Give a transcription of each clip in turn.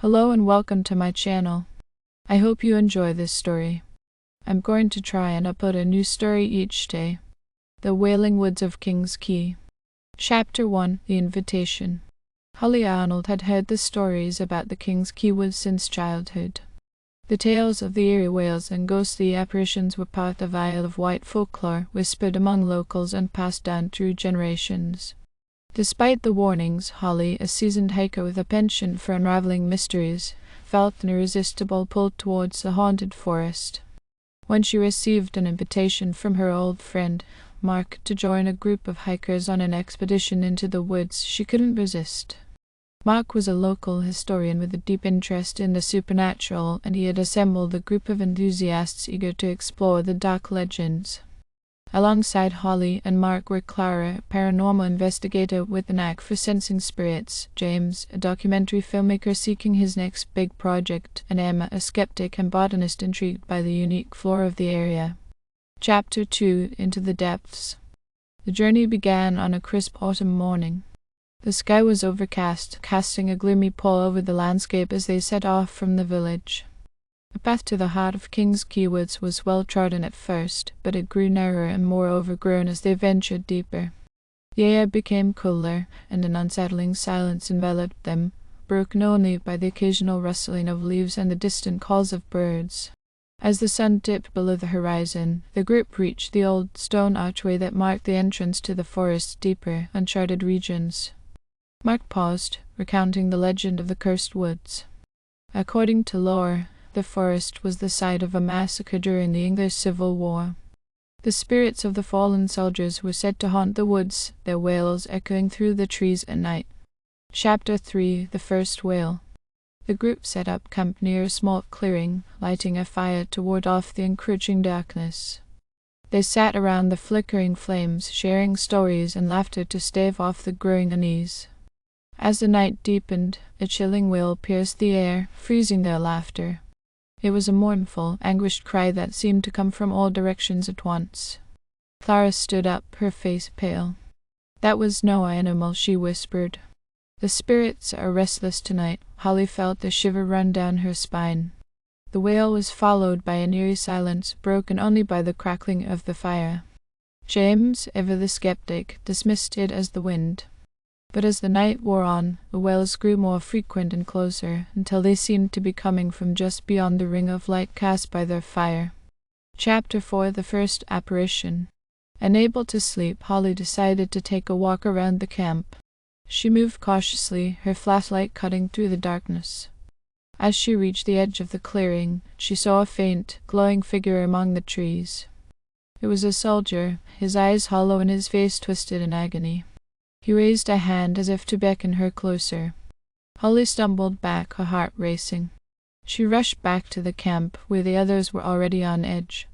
Hello and welcome to my channel. I hope you enjoy this story. I'm going to try and upload a new story each day. The Wailing Woods of King's Quay. Chapter 1: The Invitation. Holly Arnold had heard the stories about the King's Quay woods since childhood. The tales of the eerie wails and ghostly apparitions were part of Isle of Wight folklore, whispered among locals and passed down through generations. Despite the warnings, Holly, a seasoned hiker with a penchant for unraveling mysteries, felt an irresistible pull towards the haunted forest. When she received an invitation from her old friend, Mark, to join a group of hikers on an expedition into the woods, she couldn't resist. Mark was a local historian with a deep interest in the supernatural, and he had assembled a group of enthusiasts eager to explore the dark legends. Alongside Holly and Mark were Clara, a paranormal investigator with a knack for sensing spirits, James, a documentary filmmaker seeking his next big project, and Emma, a skeptic and botanist intrigued by the unique flora of the area. Chapter 2: Into the Depths. The journey began on a crisp autumn morning. The sky was overcast, casting a gloomy pall over the landscape as they set off from the village. The path to the heart of King's Quay woods was well trodden at first, but it grew narrower and more overgrown as they ventured deeper. The air became cooler, and an unsettling silence enveloped them, broken only by the occasional rustling of leaves and the distant calls of birds. As the sun dipped below the horizon, the group reached the old stone archway that marked the entrance to the forest's deeper, uncharted regions. Mark paused, recounting the legend of the cursed woods. According to lore, the forest was the site of a massacre during the English Civil War. The spirits of the fallen soldiers were said to haunt the woods, their wails echoing through the trees at night. Chapter 3: The First Wail. The group set up camp near a small clearing, lighting a fire to ward off the encroaching darkness. They sat around the flickering flames, sharing stories and laughter to stave off the growing unease. As the night deepened, a chilling wail pierced the air, freezing their laughter. It was a mournful, anguished cry that seemed to come from all directions at once. Clara stood up, her face pale. "That was no animal," she whispered. "The spirits are restless tonight." Holly felt the shiver run down her spine. The wail was followed by an eerie silence, broken only by the crackling of the fire. James, ever the skeptic, dismissed it as the wind. But as the night wore on, the wails grew more frequent and closer, until they seemed to be coming from just beyond the ring of light cast by their fire. Chapter 4: The First Apparition. Unable to sleep, Holly decided to take a walk around the camp. She moved cautiously, her flashlight cutting through the darkness. As she reached the edge of the clearing, she saw a faint, glowing figure among the trees. It was a soldier, his eyes hollow and his face twisted in agony. He raised a hand as if to beckon her closer. Holly stumbled back, her heart racing. She rushed back to the camp, where the others were already on edge.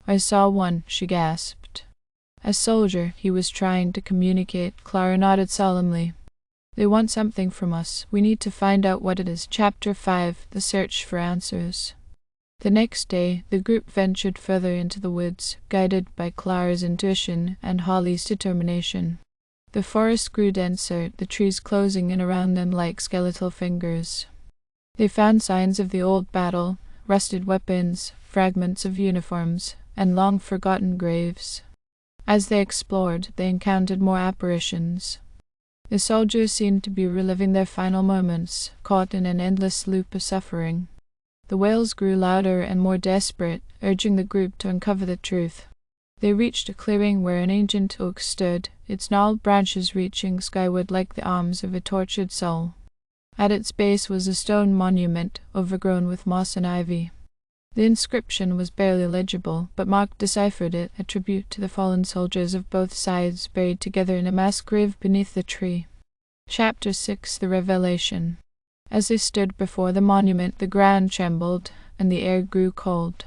"I saw one," she gasped. "A soldier," he was trying to communicate. Clara nodded solemnly. "They want something from us. We need to find out what it is." Chapter 5: The Search for Answers. The next day, the group ventured further into the woods, guided by Clara's intuition and Holly's determination. The forest grew denser, the trees closing in around them like skeletal fingers. They found signs of the old battle, rusted weapons, fragments of uniforms, and long-forgotten graves. As they explored, they encountered more apparitions. The soldiers seemed to be reliving their final moments, caught in an endless loop of suffering. The wails grew louder and more desperate, urging the group to uncover the truth. They reached a clearing where an ancient oak stood, its gnarled branches reaching skyward like the arms of a tortured soul. At its base was a stone monument, overgrown with moss and ivy. The inscription was barely legible, but Mark deciphered it, a tribute to the fallen soldiers of both sides buried together in a mass grave beneath the tree. Chapter 6: The Revelation. As they stood before the monument, the ground trembled, and the air grew cold.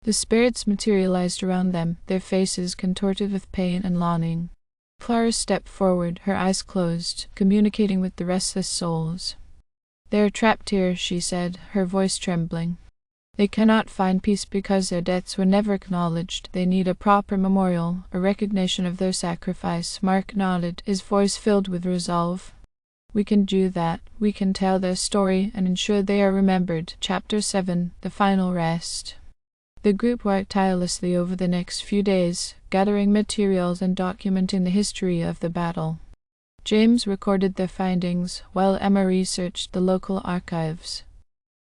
The spirits materialized around them, their faces contorted with pain and longing. Clara stepped forward, her eyes closed, communicating with the restless souls. "They are trapped here," she said, her voice trembling. "They cannot find peace because their deaths were never acknowledged. They need a proper memorial, a recognition of their sacrifice." Mark nodded, his voice filled with resolve. We can do that. We can tell their story and ensure they are remembered. Chapter 7. The Final Rest. The group worked tirelessly over the next few days, gathering materials and documenting the history of the battle. James recorded their findings, while Emma researched the local archives.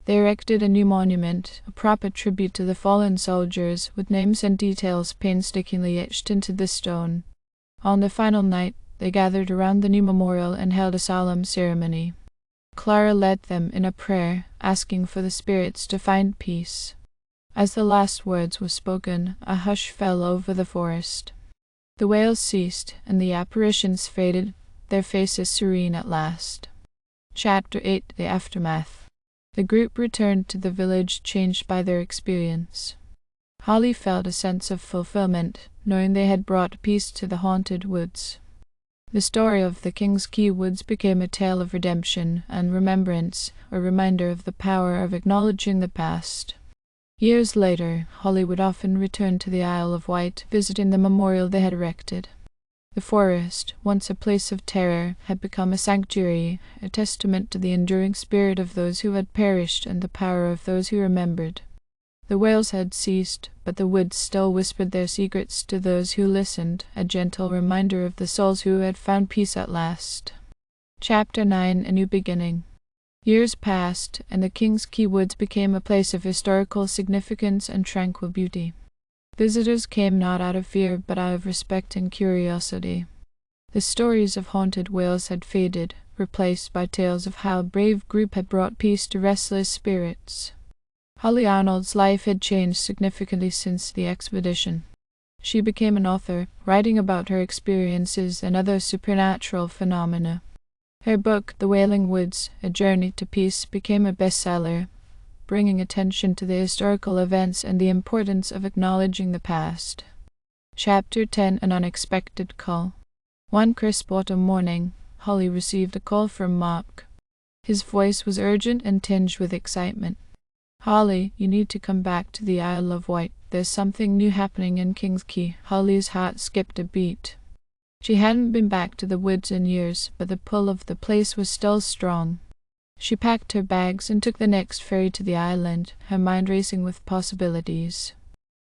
They erected a new monument, a proper tribute to the fallen soldiers, with names and details painstakingly etched into the stone. On the final night, they gathered around the new memorial and held a solemn ceremony. Clara led them in a prayer, asking for the spirits to find peace. As the last words were spoken, a hush fell over the forest. The wails ceased, and the apparitions faded, their faces serene at last. Chapter 8. The Aftermath. The group returned to the village, changed by their experience. Holly felt a sense of fulfillment, knowing they had brought peace to the haunted woods. The story of the King's Quay woods became a tale of redemption and remembrance, a reminder of the power of acknowledging the past. Years later, Holly would often return to the Isle of Wight, visiting the memorial they had erected. The forest, once a place of terror, had become a sanctuary, a testament to the enduring spirit of those who had perished and the power of those who remembered. The wails had ceased, but the woods still whispered their secrets to those who listened, a gentle reminder of the souls who had found peace at last. Chapter 9. A New Beginning. Years passed, and the King's Quay woods became a place of historical significance and tranquil beauty. Visitors came not out of fear, but out of respect and curiosity. The stories of haunted Wales had faded, replaced by tales of how a brave group had brought peace to restless spirits. Holly Arnold's life had changed significantly since the expedition. She became an author, writing about her experiences and other supernatural phenomena. Her book, The Wailing Woods, A Journey to Peace, became a bestseller, bringing attention to the historical events and the importance of acknowledging the past. Chapter 10. An Unexpected Call. One crisp autumn morning, Holly received a call from Mark. His voice was urgent and tinged with excitement. "Holly, you need to come back to the Isle of Wight. There's something new happening in King's Quay." Holly's heart skipped a beat. She hadn't been back to the woods in years, but the pull of the place was still strong. She packed her bags and took the next ferry to the island, her mind racing with possibilities.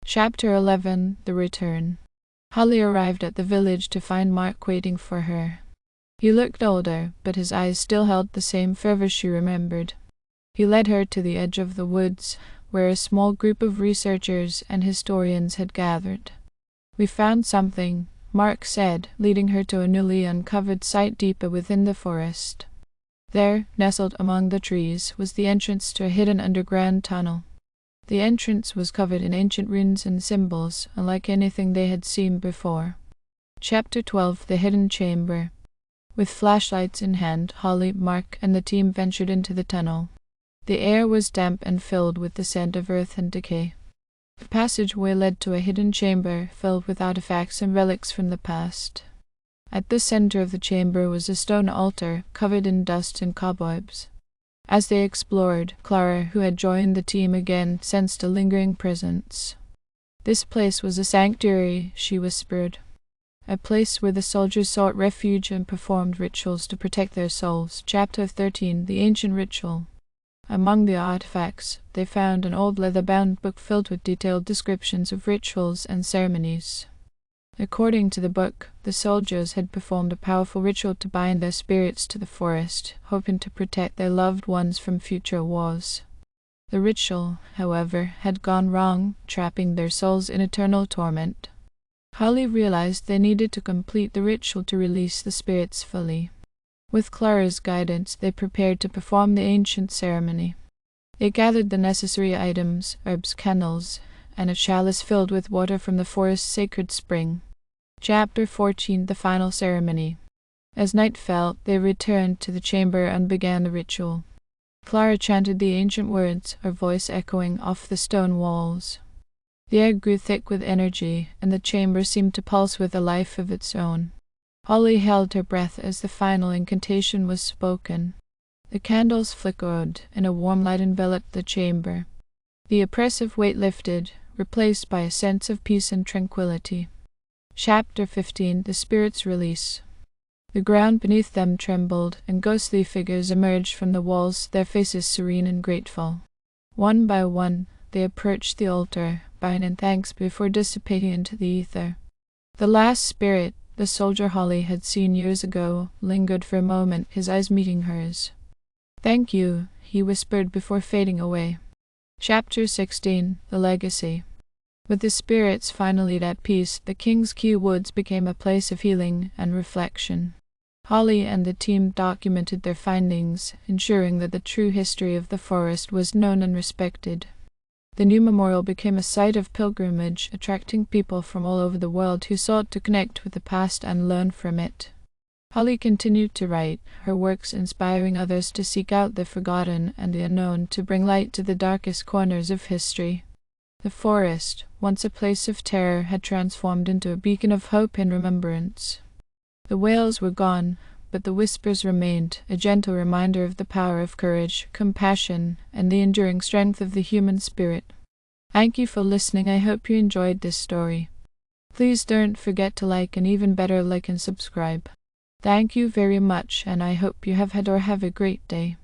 Chapter 11. The Return. Holly arrived at the village to find Mark waiting for her. He looked older, but his eyes still held the same fervor she remembered. He led her to the edge of the woods, where a small group of researchers and historians had gathered. "We found something," Mark said, leading her to a newly uncovered site deeper within the forest. There, nestled among the trees, was the entrance to a hidden underground tunnel. The entrance was covered in ancient runes and symbols, unlike anything they had seen before. Chapter 12. The Hidden Chamber. With flashlights in hand, Holly, Mark, and the team ventured into the tunnel. The air was damp and filled with the scent of earth and decay. The passageway led to a hidden chamber filled with artifacts and relics from the past. At the center of the chamber was a stone altar covered in dust and cobwebs. As they explored, Clara, who had joined the team again, sensed a lingering presence. "This place was a sanctuary," she whispered. "A place where the soldiers sought refuge and performed rituals to protect their souls." Chapter 13. The Ancient Ritual. Among the artifacts, they found an old leather-bound book filled with detailed descriptions of rituals and ceremonies. According to the book, the soldiers had performed a powerful ritual to bind their spirits to the forest, hoping to protect their loved ones from future wars. The ritual, however, had gone wrong, trapping their souls in eternal torment. Holly realized they needed to complete the ritual to release the spirits fully. With Clara's guidance, they prepared to perform the ancient ceremony. They gathered the necessary items, herbs, candles, and a chalice filled with water from the forest's sacred spring. Chapter 14. The Final Ceremony. As night fell, they returned to the chamber and began the ritual. Clara chanted the ancient words, her voice echoing off the stone walls. The air grew thick with energy, and the chamber seemed to pulse with a life of its own. Holly held her breath as the final incantation was spoken. The candles flickered, and a warm light enveloped the chamber. The oppressive weight lifted, replaced by a sense of peace and tranquility. Chapter 15. The Spirit's Release. The ground beneath them trembled, and ghostly figures emerged from the walls, their faces serene and grateful. One by one, they approached the altar, bowing in thanks before dissipating into the ether. The last spirit, the soldier Holly had seen years ago, lingered for a moment, his eyes meeting hers. "Thank you," he whispered before fading away. Chapter 16: The Legacy. With the spirits finally at peace, the King's Quay woods became a place of healing and reflection. Holly and the team documented their findings, ensuring that the true history of the forest was known and respected. The new memorial became a site of pilgrimage, attracting people from all over the world who sought to connect with the past and learn from it. Holly continued to write, her works inspiring others to seek out the forgotten and the unknown, to bring light to the darkest corners of history. The forest, once a place of terror, had transformed into a beacon of hope and remembrance. The wails were gone, but the whispers remained, a gentle reminder of the power of courage, compassion, and the enduring strength of the human spirit. Thank you for listening. I hope you enjoyed this story. Please don't forget to like, and even better, like and subscribe. Thank you very much, and I hope you have had a great day.